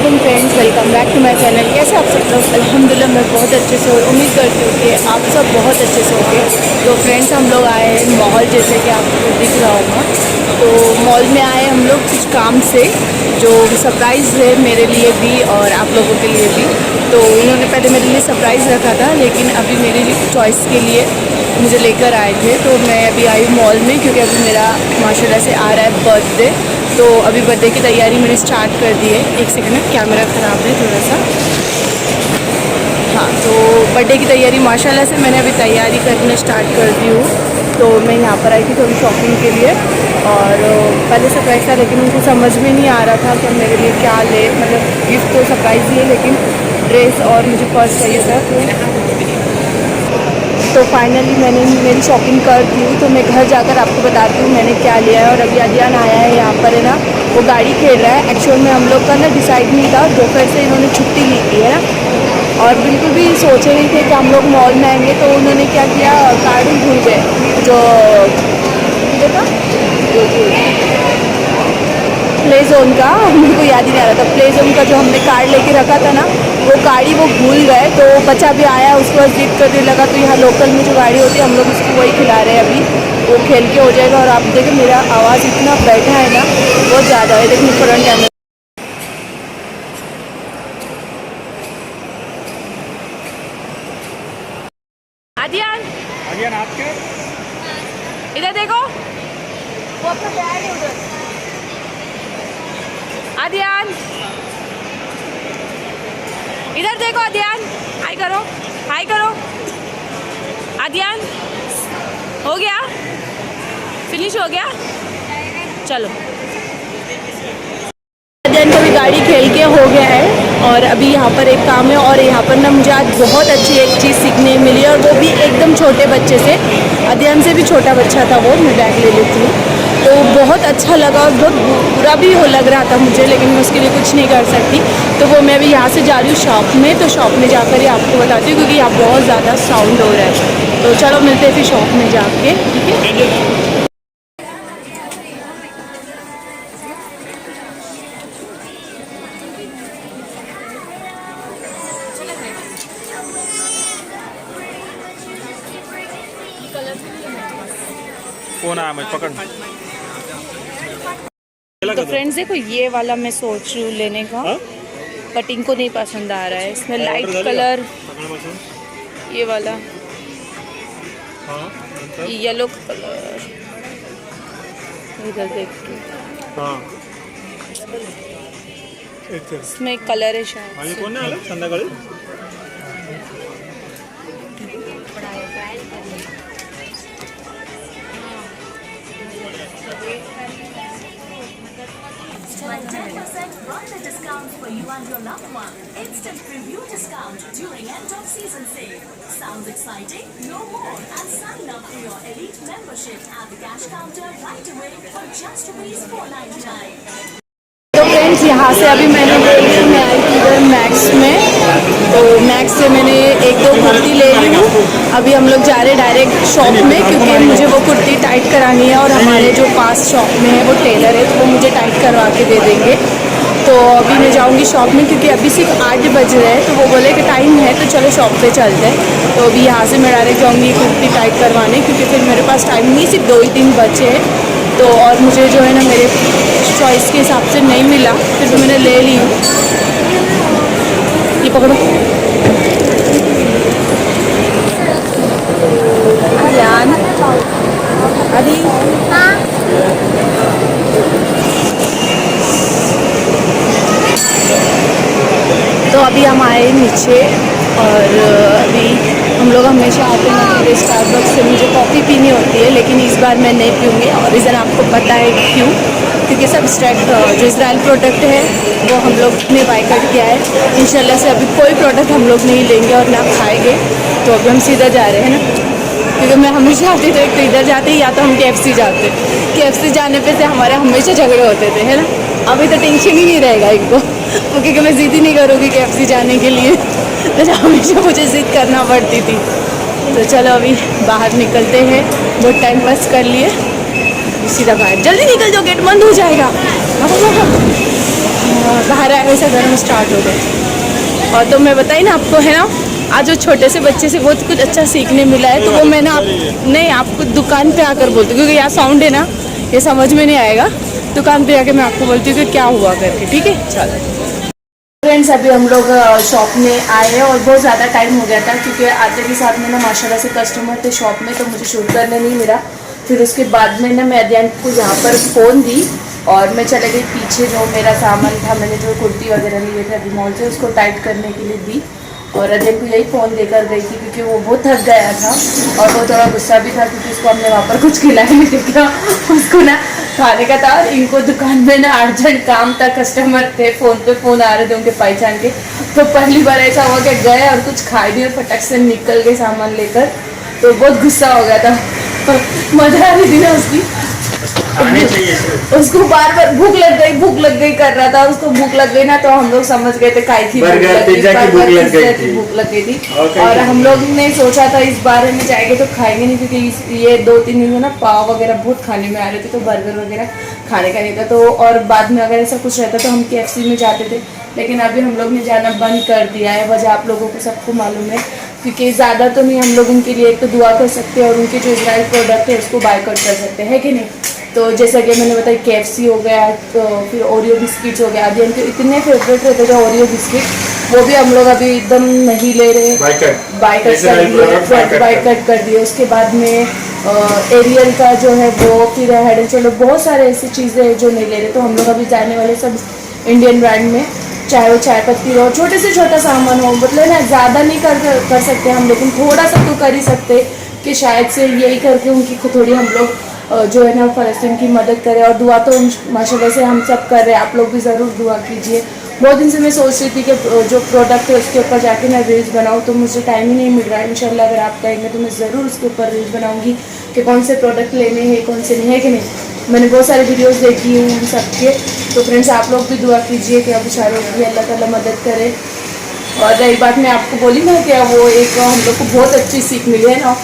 वालेकुम friends, welcome back to my channel. कैसे आप सब लोग? अल्हम्दुलिल्लाह मैं बहुत अच्छे से और उम्मीद करती हूँ कि आप सब बहुत अच्छे से होंगे। तो फ्रेंड्स हम लोग आए हैं मॉल, जैसे कि आपको दिख रहा होगा। तो मॉल में आए हम लोग कुछ काम से, जो सरप्राइज़ है मेरे लिए भी और आप लोगों के लिए भी। तो इन्होंने पहले मेरे लिए सरप्राइज़ रखा था, लेकिन अभी मेरी चॉइस के लिए मुझे लेकर आए थे। तो मैं अभी आई मॉल में, क्योंकि अभी मेरा माशाल्लाह से आ रहा है बर्थडे। तो अभी बर्थडे की तैयारी मैंने स्टार्ट कर दी है। एक सेकंड में, कैमरा ख़राब है थोड़ा सा। हाँ, तो बर्थडे की तैयारी माशाल्लाह से मैंने अभी तैयारी करना स्टार्ट कर दी हूँ। तो मैं यहाँ पर आई थी थोड़ी शॉपिंग के लिए, और पहले सरप्राइज़ था, लेकिन उनको समझ में नहीं आ रहा था कि मेरे लिए क्या ले। मतलब गिफ्ट तो सरप्राइज़ ही है, लेकिन ड्रेस और मुझे पर्स चाहिए था। तो फाइनली मैंने मेरी शॉपिंग कर दी। तो मैं घर जाकर आपको बताती हूँ मैंने क्या लिया है। और अभी अदियान आया है यहाँ पर, है ना, वो गाड़ी खेल रहा है। एक्चुअल में हम लोग का ना डिसाइड नहीं था, दोपहर से इन्होंने छुट्टी ली थी, है ना, और बिल्कुल भी सोचे नहीं थे कि हम लोग मॉल में आएंगे। तो उन्होंने क्या किया, कार्ड ही भूल गए। जो देखा प्ले जोन का, मेरे को याद ही नहीं आ रहा था, प्ले जोन का जो हमने कार्ड लेके रखा था ना, वो गाड़ी वो भूल गए। तो बच्चा भी आया, उसके बाद जिद करने लगा। तो यहाँ लोकल में जो गाड़ी होती है, हम लोग उसको वही खिला रहे हैं अभी। वो खेल के हो जाएगा। और आप देखें मेरा आवाज़ इतना बैठा है ना, बहुत ज़्यादा है। देखिए फ्रंट कैमरा। आदियान, आदियान आपके इधर देखो, वो अपना बैग है उधर। आदियान इधर देखो, आदियान हाय करो, हाय करो। आदियान हो गया, फिनिश हो गया, चलो। आदियान को भी गाड़ी खेल के हो गया है। और अभी यहाँ पर एक काम है, और यहाँ पर ना मुझे आज बहुत अच्छी एक चीज़ सीखने मिली, और वो भी एकदम छोटे बच्चे से। आदियान से भी छोटा बच्चा था वो। मैं बैग ले लेती हूँ। तो बहुत अच्छा लगा, और बहुत बुरा भी हो लग रहा था मुझे, लेकिन मैं उसके लिए कुछ नहीं कर सकती। तो वो मैं अभी यहाँ से जा रही हूँ शॉप में। तो शॉप में जाकर ही आपको बताती हूँ, क्योंकि यहाँ बहुत ज़्यादा साउंड हो रहा है। तो चलो मिलते हैं फिर शॉप में जाके, ठीक है। फोन आया, मैं पकड़। तो फ्रेंड्स देखो, ये वाला मैं सोच रही हूँ लेने का, बट इनको नहीं पसंद आ रहा है। इसमें लाइट कलर, ये वाला, ये येलो कलर, इधर देखिए, इसमें कलर है शायद। Like 10% birthday discount for you and your loved one. Instant preview discount during end of season sale. Sounds exciting? No more, and sign up for your elite membership at the cash counter right away for just ₹4.99. तो friends यहाँ से अभी मैंने ले ली, मैं आई थी इधर max में। तो मैक्स से मैंने एक दो कुर्ती ले ली हूँ। अभी हम लोग जा रहे हैं डायरेक्ट शॉप में, क्योंकि मुझे वो कुर्ती टाइट करानी है। और हमारे जो पास शॉप में है वो टेलर है, तो वो मुझे टाइट करवा के दे देंगे। तो अभी मैं जाऊँगी शॉप में, क्योंकि अभी सिर्फ 8 बज रहे हैं। तो वो बोले कि टाइम है तो चलो शॉप पे चलते हैं। तो अभी यहाँ से मैं डायरेक्ट जाऊँगी कुर्ती टाइट करवाने, क्योंकि फिर मेरे पास टाइम नहीं, सिर्फ 2 ही 3 बचे हैं। तो और मुझे जो है ना मेरे चॉइस के हिसाब से नहीं मिला, फिर तो मैंने ले ली हूँ। ये पकड़ो, ध्यान अभी। तो अभी हम आए नीचे, और अभी हम लोग हमेशा आते हैं मेरे स्टारबक्स से मुझे कॉफ़ी पीनी होती है, लेकिन इस बार मैं नहीं पीऊँगी। और रीज़न आपको पता है क्यों, क्योंकि सब जो इज़राइल प्रोडक्ट है वो हम लोग ने बाय कर किया है। इंशाल्लाह से अभी कोई प्रोडक्ट हम लोग नहीं लेंगे और ना खाएंगे। तो अभी हम सीधा जा रहे हैं ना, क्योंकि मैं हमेशा आती तो एक तो इधर जाते या तो हम KFC जाते। KFC जाने पे से हमारे हमेशा झगड़े होते थे, है ना। अभी तो टेंशन ही नहीं रहेगा इनको, क्योंकि मैं ज़िद ही नहीं करूँगी KFC जाने के लिए। तो हमेशा मुझे ज़िद करना पड़ती थी। तो चलो अभी बाहर निकलते हैं, बहुत टाइम पास कर लिए, सीधा बाहर। जल्दी निकल जाओ, गेट बंद हो जाएगा। बाहर आए वैसा गर्म स्टार्ट हो गया। और तो मैं बताई ना आपको, है ना, आज वो छोटे से बच्चे से बहुत कुछ अच्छा सीखने मिला है। तो वो मैं ना नहीं आपको दुकान पे आकर बोलती हूँ, क्योंकि यहाँ साउंड है ना, ये समझ में नहीं आएगा। दुकान पे आके मैं आपको बोलती हूँ कि क्या हुआ करके, ठीक है। चलो फ्रेंड्स, अभी हम लोग शॉप में आए हैं और बहुत ज़्यादा टाइम हो गया था, क्योंकि आते के साथ में ना माशाल्लाह से कस्टमर थे शॉप में, तो मुझे शूट करने नहीं मिला। फिर उसके बाद में ना मैं अध्ययन को यहाँ पर फ़ोन दी और मैं चले गई पीछे। जो मेरा सामान था, मैंने जो कुर्ती वगैरह लिए थे अभी मॉल से, उसको टाइट करने के लिए दी। और अध्ययन को यही फ़ोन देकर गई थी, क्योंकि वो बहुत थक गया था और वो थोड़ा गुस्सा भी था, क्योंकि उसको हमने वहाँ पर कुछ खिलाया नहीं दिखा, उसको ना खाने का था। और इनको दुकान में ना अर्जेंट काम था, कस्टमर थे, फ़ोन पे फ़ोन आ रहे थे उनके पहचान के। तो पहली बार ऐसा हुआ कि गए और कुछ खाए भी और फटक से निकल गए सामान लेकर। तो बहुत गुस्सा हो गया था, मजा आ रही थी ना उसकी, उसको बार बार भूख लग गई कर रहा था। उसको भूख लग गई ना, तो हम लोग समझ गए थे काय की भूख लग गई थी। और हम लोग ने सोचा था इस बार में जाएंगे तो खाएंगे नहीं, क्योंकि ये 2-3 दिन में ना पाव वगैरह बहुत खाने में आ रहे थे, तो बर्गर वगैरह खाने का नहीं था। तो और बाद में अगर ऐसा कुछ रहता तो हम KFC में जाते थे, लेकिन अभी हम लोग ने जाना बंद कर दिया है। वजह आप लोगों को सबको मालूम है, क्योंकि ज़्यादा तो नहीं, हम लोग उनके लिए एक तो दुआ कर सकते हैं और उनके जो इजराइल प्रोडक्ट है उसको बायकॉट कर सकते हैं, है कि नहीं। तो जैसा कि मैंने बताया KFC हो गया, तो फिर ओरियो बिस्किट्स हो गया, अभी उनके इतने फेवरेट रहते थे ओरियो बिस्किट, वो भी हम लोग अभी एकदम नहीं ले रहे, बायकॉट कर दिए। उसके बाद में एरियल का जो है वो, फिर हेड एंड शोल्डर, बहुत सारे ऐसी चीज़ें हैं जो नहीं ले रहे। तो हम लोग अभी जाने वाले सब इंडियन ब्रांड में, चाहे वो चाय पत्ती हो, छोटे से छोटा सामान हो, मतलब ना ज़्यादा नहीं कर सकते हम, लेकिन थोड़ा सा तो कर ही सकते कि शायद से यही करके उनकी थोड़ी हम लोग जो है ना फ़लस्तीन की मदद करें। और दुआ तो माशाल्लाह से हम सब कर रहे हैं, आप लोग भी ज़रूर दुआ कीजिए। बहुत दिन से मैं सोच रही थी कि जो प्रोडक्ट है उसके ऊपर जाके मैं रील्स बनाऊँ, तो मुझे टाइम ही नहीं मिल रहा है। इंशाल्लाह अगर आप कहेंगे तो मैं ज़रूर उसके ऊपर रील्स बनाऊँगी कि कौन से प्रोडक्ट लेने हैं, कौन से नहीं है कि नहीं। मैंने बहुत सारे वीडियोस देखी हूँ सबके। तो फ्रेंड्स, आप लोग भी दुआ कीजिए कि अब बेचारों की अल्लाह ताला मदद करे। और रही बात मैं आपको बोली ना कि वो एक हम लोग को बहुत अच्छी सीख मिली है ना,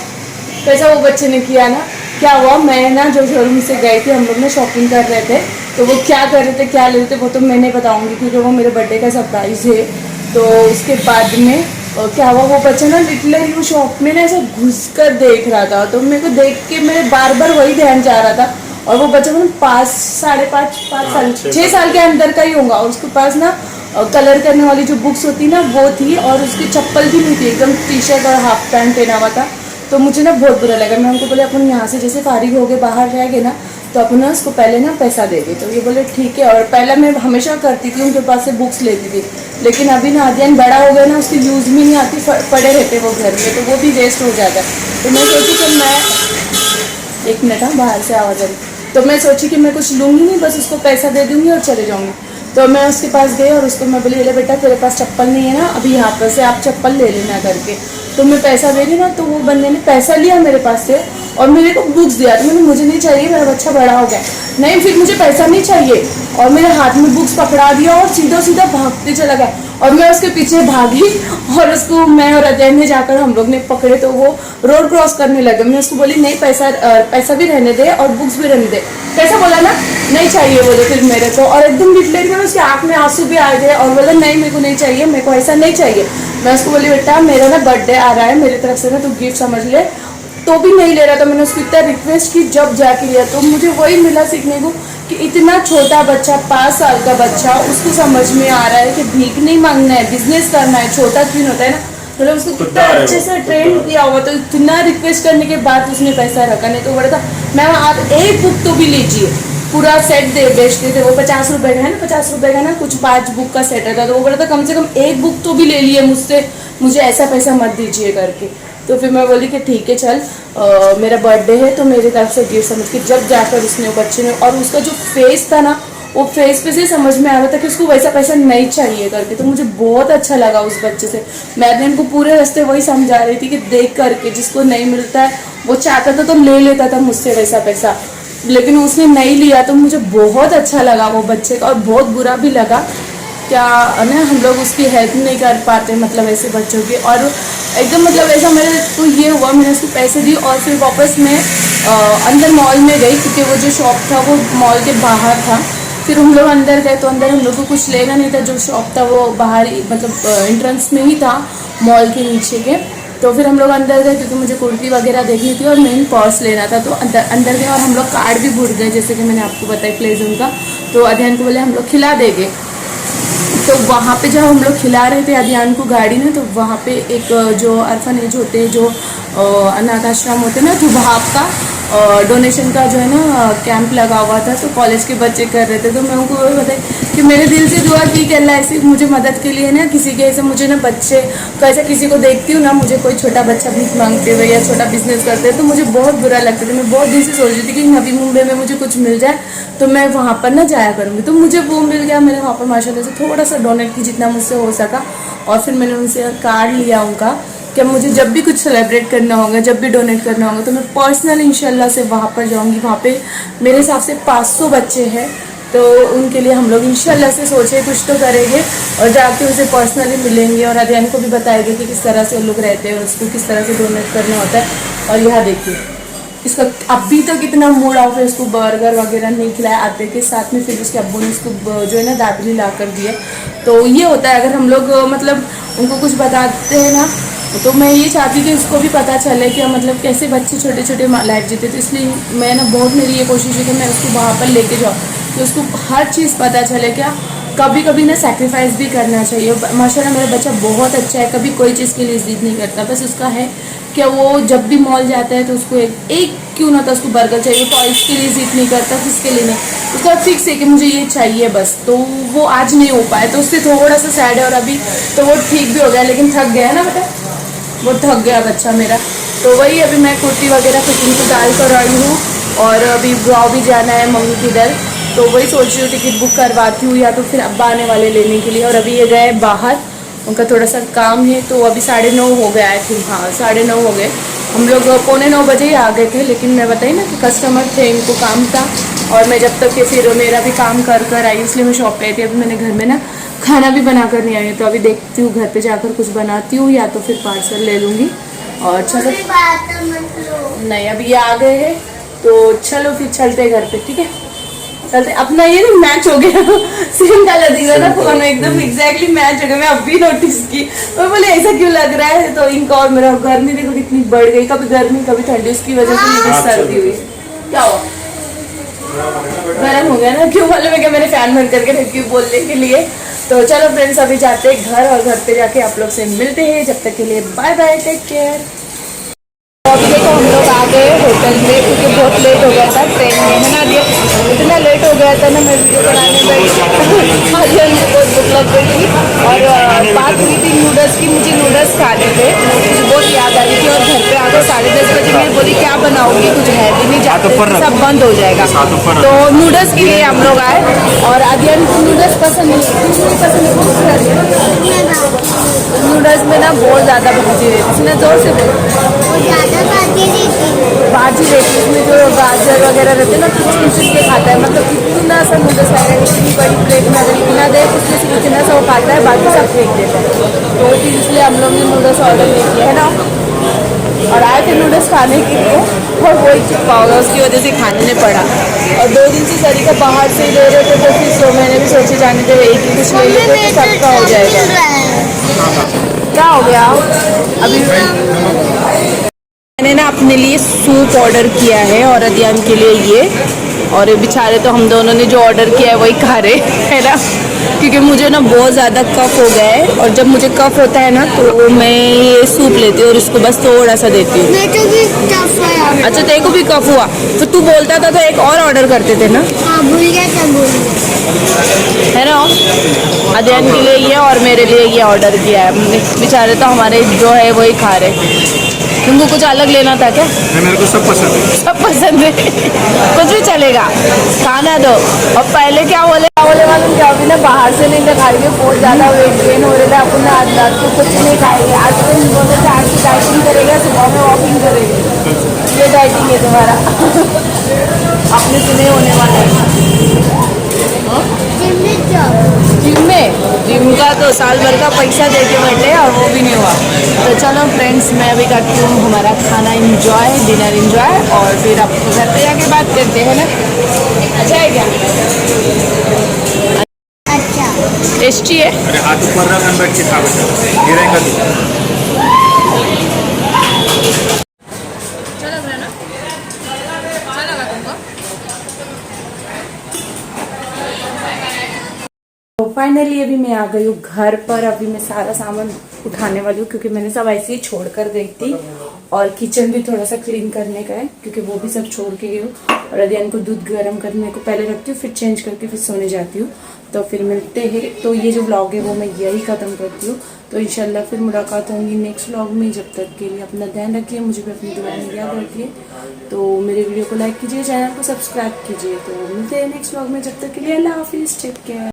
कैसा वो बच्चे ने किया ना। क्या हुआ, मैं ना जो शोरूम से गए थे, हम लोग ना शॉपिंग कर रहे थे, तो वो क्या कर रहे थे, क्या ले रहे थे, वो तो मैं नहीं बताऊँगी, क्योंकि वो मेरे बर्थडे का सरप्राइज़ है। तो उसके बाद में क्या हुआ, वो बच्चा ना लिटरली वो शॉप में ना ऐसा घुस कर देख रहा था, तो मेरे को देख के मेरे बार बार वही ध्यान जा रहा था। और वो बच्चा मतलब 6 साल के अंदर का ही होगा, और उसके पास ना कलर करने वाली जो बुक्स होती ना वो थी, और उसकी चप्पल भी नहीं थी, एकदम टी-शर्ट और हाफ पैंट पहना हुआ था। तो मुझे ना बहुत बुरा लगा। मैं उनको बोले अपन यहाँ से जैसे फारिग हो गए बाहर रहेंगे ना, तो अपन ना उसको पहले ना पैसा देंगे। तो ये बोले ठीक है। और पहले मैं हमेशा करती थी, उनके पास से बुक्स लेती थी, लेकिन अभी ना अध्ययन बड़ा हो गया ना, उसकी यूज़ भी नहीं आती, पड़े रहते वो घर में, तो वो भी वेस्ट हो जाता है। तो मैं सोची कि मैं 1 मिनट, हाँ बाहर से आवाज़ आ रही, तो मैं सोची कि मैं कुछ लूँगी नहीं, बस उसको पैसा दे दूँगी और चले जाऊँगी। तो मैं उसके पास गई और उसको मैं बोली, अरे बेटा तेरे पास चप्पल नहीं है ना, अभी यहाँ पर से आप चप्पल ले लेना करके। तो मैं पैसा दे रही ना, तो वो बंदे ने पैसा लिया मेरे पास से और मेरे को बुक्स दिया। तो मैंने, मुझे नहीं चाहिए, मेरा बच्चा बड़ा हो गया, नहीं फिर मुझे पैसा नहीं चाहिए। और मेरे हाथ में बुक्स पकड़ा दिया और सीधा सीधा भागते चला गया। और मैं उसके पीछे भागी और उसको मैं और अजय ने जाकर हम लोग ने पकड़े, तो वो रोड क्रॉस करने लगे। मैं उसको बोली नहीं, पैसा भी रहने दे और बुक्स भी रहने दे। कैसा बोला ना, नहीं चाहिए बोले फिर मेरे को। और एकदम लिटरली में उसकी आँख में आंसू भी आ गए और बोला नहीं मेरे को नहीं चाहिए, मेरे को ऐसा नहीं चाहिए। मैं उसको बोली बेटा मेरा ना बर्थडे आ रहा है, मेरी तरफ से ना तू गिफ्ट समझ ले, तो भी नहीं ले रहा था। मैंने उसको इतना रिक्वेस्ट की, जब जाके लिया तो मुझे वही मिला सीखने को कि इतना छोटा बच्चा, 5 साल का बच्चा, उसको समझ में आ रहा है कि भीख नहीं मांगना है, बिजनेस करना है, छोटा क्यों होता है ना, मतलब उसको कितना अच्छे से ट्रेन किया हुआ। तो इतना रिक्वेस्ट करने के बाद उसने पैसा रखा, नहीं तो बोला था मैम आप एक बुक तो भी लीजिए, पूरा सेट दे बेचते थे वो 50 रुपए का है ना, 50 रुपए का ना कुछ 5 बुक का सेट रहता, तो वो बोला था कम से कम एक बुक तो भी ले लिए मुझसे, मुझे ऐसा पैसा मत दीजिए करके। तो फिर मैं बोली कि ठीक है चल, मेरा बर्थडे है तो मेरी तरफ से गिफ्ट समझ के। जब जाकर उसने वो बच्चे ने, और उसका जो फेस था ना, वो फेस पे से समझ में आ रहा था कि उसको वैसा पैसा नहीं चाहिए करके। तो मुझे बहुत अच्छा लगा उस बच्चे से। मैं भी उनको पूरे रास्ते वही समझा रही थी कि देख करके जिसको नहीं मिलता है वो चाहता था तो ले लेता था मुझसे वैसा पैसा, लेकिन उसने नहीं लिया। तो मुझे बहुत अच्छा लगा वो बच्चे का, और बहुत बुरा भी लगा क्या ना हम लोग उसकी हेल्प नहीं कर पाते, मतलब ऐसे बच्चों की। और एकदम मतलब ऐसा मेरे तो ये हुआ, मैंने उसको पैसे दिए और फिर वापस मैं अंदर मॉल में गई, क्योंकि वो जो शॉप था वो मॉल के बाहर था। फिर हम लोग अंदर गए तो अंदर हम लोग को कुछ लेना नहीं था, जो शॉप था वो बाहर ही मतलब एंट्रेंस में ही था मॉल के नीचे के। तो फिर हम लोग अंदर गए क्योंकि मुझे कुर्ती वगैरह देखनी थी और मेन पर्स लेना था, तो अंदर गए और हम लोग कार्ड भी भूल गए, जैसे कि मैंने आपको बताया प्लेजन का। तो अध्ययन को बोले हम लोग खिला देंगे। तो वहाँ पे जब हम लोग खिला रहे थे अध्ययन को गाड़ी में, तो वहाँ पे एक जो अर्फनेज होते हैं, जो अनाथ आश्रम होते हैं ना, तो वहाँ का डोनेशन का जो है ना कैंप लगा हुआ था, तो कॉलेज के बच्चे कर रहे थे। तो मैं उनको वही बताया कि मेरे दिल से दुआ की कि अल्लाह ऐसी मुझे मदद के लिए ना किसी के ऐसे मुझे ना बच्चे को ऐसा किसी को देखती हूँ ना, मुझे कोई छोटा बच्चा भीख मांगते हुए या छोटा बिजनेस करते हैं तो मुझे बहुत बुरा लगता था। मैं बहुत दिन से सोच रही थी कि नवी मुंबई में मुझे कुछ मिल जाए तो मैं वहाँ पर ना जाया करूँगी। तो मुझे वो मिल गया। मैंने वहाँ पर माशाल्लाह से थोड़ा सा डोनेट की जितना मुझसे हो सका, और फिर मैंने उनसे कार्ड लिया उनका कि मुझे जब भी कुछ सेलिब्रेट करना होगा, जब भी डोनेट करना होगा, तो मैं पर्सनल इंशाल्लाह से वहाँ पर जाऊँगी। वहाँ पे मेरे हिसाब से 500 बच्चे हैं, तो उनके लिए हम लोग इंशाल्लाह से सोचे कुछ तो करेंगे और जाके उसे पर्सनली मिलेंगे और अध्ययन को भी बताएंगे कि किस तरह से वो लोग रहते हैं और उसको किस तरह से डोनेट करना होता है। और यहाँ देखिए इसका अभी तक इतना मूड ऑफ है, उसको बर्गर वगैरह नहीं खिलाया आते के साथ में, फिर उसके अब्बू ने उसको जो है ना दाबली ला कर दिया। तो ये होता है अगर हम लोग मतलब उनको कुछ बताते हैं ना, तो मैं ये चाहती हूँ कि उसको भी पता चले कि मतलब कैसे बच्चे छोटे छोटे लाइफ जीते। तो इसलिए मैं ना बहुत मेरी ये कोशिश है कि मैं उसको वहाँ पर लेके जाऊँ, कि उसको हर चीज़ पता चले। क्या कभी कभी ना सेक्रीफाइस भी करना चाहिए। माशाल्लाह मेरा बच्चा बहुत अच्छा है, कभी कोई चीज़ के लिए जिद नहीं करता। बस उसका है कि वो जब भी मॉल जाता है तो उसको एक क्यों ना था उसको बर्गर चाहिए, टॉयज के लिए जिद नहीं करता, किसके लिए नहीं, उसका फिक्स है कि मुझे ये चाहिए बस। तो वो आज नहीं हो पाया तो उससे थोड़ा सा सैड है, और अभी तो वो ठीक भी हो गया, लेकिन थक गया ना बेटा, वो थक गया बच्चा मेरा। तो वही अभी मैं कुर्ती वगैरह फिटिंग को डाल कर आई हूँ, और अभी गाँव भी जाना है मम्मी की इधर, तो वही सोच रही हूँ टिकट बुक करवाती हूँ या तो फिर अब्बा आने वाले लेने के लिए। और अभी ये गए बाहर, उनका थोड़ा सा काम है, तो अभी 9:30 हो गया आई थिंक, हाँ 9:30 हो गए। हम लोग 8:45 बजे ही आ गए थे, लेकिन मैं बताई ना कि कस्टमर थे, इनको काम था, और मैं जब तक के फिर मेरा भी काम कर आई, इसलिए मैं शॉप पे आई थी। अभी मैंने घर में ना खाना भी बना कर नहीं आई हूँ, तो अभी देखती हूँ घर पे जाकर कुछ बनाती हूँ या तो फिर पार्सल ले लूँगी। और चलो नहीं अभी ये आ गए हैं, तो चलो फिर चलते हैं घर पे, ठीक है चलते। अपना ये ना मैच हो गया, सेम कलर दिख रहा था फोन में, एकदम एग्जैक्टली मैच हो गया। मैं अभी नोटिस की, मैं बोले ऐसा क्यों लग रहा है। तो इनका और मेरा गर्मी देखो कितनी बढ़ गई, कभी गर्मी कभी ठंडी, उसकी वजह से मुझे सर्दी हुई। क्या हुआ, गर्म हो गया ना, क्यों मालूम है क्या, मैंने फैन बंद करके रखी बोलने के लिए। तो चलो फ्रेंड्स अभी जाते हैं घर, और घर पे जाके आप लोग से मिलते हैं। जब तक के लिए बाय बाय, टेक केयर। अभी देखो हम लोग आ गए होटल में, क्योंकि बहुत लेट हो गया था ट्रेन में, है ना दिया, इतना लेट हो गया था ना, मैं वीडियो बनाने बैठी आगे मुझे बहुत भूख लग गई थी। और बात हुई थी नूडल्स की, मुझे नूडल्स खाने थे, मुझे बहुत याद आ रही थी। और घर पे आकर 10:30 बजे मैं बोली क्या बनाऊंगी, कुछ है भी नहीं, जाते सब बंद हो जाएगा। तो नूडल्स के लिए हम लोग आए, और अध्ययन नूडल्स पसंद नहीं, नूडल्स में ना बहुत ज़्यादा भाजी रहती है, इसमें जोर से भाजी रहती है, इसमें जो गाजर वगैरह रहते हैं ना, कुछ के खाता है, मतलब इतना सा नूडल्स खाएगा, इतनी बड़ी प्लेट में अगर इतना दे तो उसमें से इतना सा वो खाता है, बाकी सब फेंक देता है। तो फिर इसलिए हम लोग ने नूडल्स ऑर्डर नहीं किया है ना, और आए थे नूडल्स खाने के लिए, और वही चिपका होगा उसकी वजह से खाने नहीं पड़ा। और 2 दिन से सरी का बाहर से ले रहे थे, तो फिर तो मैंने भी सोचे जाने दे एक ही कुछ ले लेते तो सबका हो जाएगा। क्या हो गया अभी, मैंने ना अपने लिए सूप ऑर्डर किया है और अध्ययन के लिए ये, और ये बेचारे तो हम दोनों ने जो ऑर्डर किया है वही खा रहे है ना, क्योंकि मुझे ना बहुत ज़्यादा कफ हो गया है, और जब मुझे कफ होता है ना तो मैं ये सूप लेती हूँ और इसको बस थोड़ा सा देती हूँ। अच्छा तेरे को भी कफ हुआ, तो तू बोलता था तो एक और ऑर्डर करते थे ना। हाँ भूल गया था, है ना, अध्ययन के लिए ये और मेरे लिए ये ऑर्डर किया है। बेचारे तो हमारे जो है वही खा रहे। तुमको कुछ अलग लेना था क्या? मेरे को सब पसंद है, सब पसंद है, कुछ भी चलेगा, खाना दो। और पहले क्या बोले मालूम क्या, अभी ना बाहर से नहीं खाएंगे, बहुत ज़्यादा वेट गेन हो रहा है, अपन आज रात को कुछ नहीं खाएंगे। आज तो बोले थे आज की डाइटिंग करेगा, सुबह में वॉकिंग करेंगे, ये डाइटिंग है तुम्हारा अपने से नहीं होने वाला है। जिम में जिम का तो साल भर का पैसा दे के बैठे और वो भी नहीं हुआ। तो चलो फ्रेंड्स, मैं अभी करती हूँ हमारा खाना इंजॉय, डिनर इंजॉय, और फिर आपको घर पे जाके बात करते हैं ना। अच्छा है क्या? अच्छा टेस्टी है। अरे हाथ ऊपर रख अंदर बैठ के खा बेटा, गिरेगा तू। चलो ना, अच्छा लगा तुमको? तो फाइनली अभी मैं आ गई हूँ घर पर। अभी मैं सारा सामान उठाने वाली हूँ क्योंकि मैंने सब ऐसे ही छोड़ कर गई थी, और किचन भी थोड़ा सा क्लीन करने का है क्योंकि वो भी सब छोड़ के गई हूँ। और अदियान को दूध गर्म करने को पहले रखती हूँ, फिर चेंज करके फिर सोने जाती हूँ। तो फिर मिलते हैं। तो ये जो व्लॉग है वो मैं यही ख़त्म करती हूँ। तो इंशाल्लाह फिर मुलाकात होंगी नेक्स्ट व्लॉग में। जब तक के लिए अपना ध्यान रखिए, मुझे भी अपनी दुआ में याद रखिए। तो मेरे वीडियो को लाइक कीजिए, चैनल को सब्सक्राइब कीजिए। तो मिलते हैं नेक्स्ट व्लॉग में। जब तक के लिए अल्लाह हाफिज़, टेक केयर।